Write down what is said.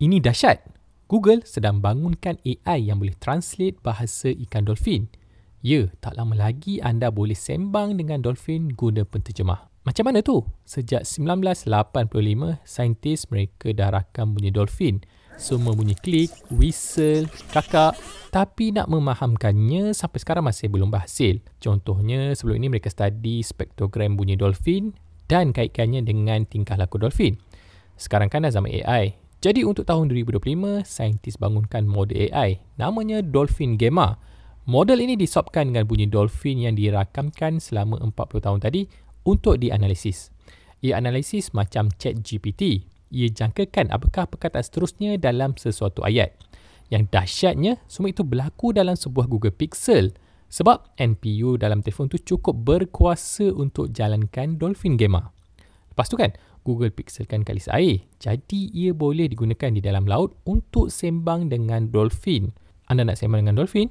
Ini dahsyat. Google sedang bangunkan AI yang boleh translate bahasa ikan dolphin. Ya, tak lama lagi anda boleh sembang dengan dolphin guna penterjemah. Macam mana tu? Sejak 1985, saintis mereka dah rakam bunyi dolphin. Semua bunyi klik, whistle, kakak. Tapi nak memahamkannya sampai sekarang masih belum berhasil. Contohnya, sebelum ini mereka study spektrogram bunyi dolphin dan kaitkannya dengan tingkah laku dolphin. Sekarang kan dah zaman AI. Jadi untuk tahun 2025, saintis bangunkan model AI. Namanya Dolphin Gamma. Model ini disopkan dengan bunyi dolphin yang dirakamkan selama 40 tahun tadi untuk dianalisis. Ia analisis macam ChatGPT. Ia jangkakan apakah perkataan seterusnya dalam sesuatu ayat. Yang dahsyatnya, semua itu berlaku dalam sebuah Google Pixel. Sebab NPU dalam telefon tu cukup berkuasa untuk jalankan Dolphin Gamma. Lepas tu kan, Google pixelkan kalis air. Jadi ia boleh digunakan di dalam laut untuk sembang dengan dolphin. Anda nak sembang dengan dolphin?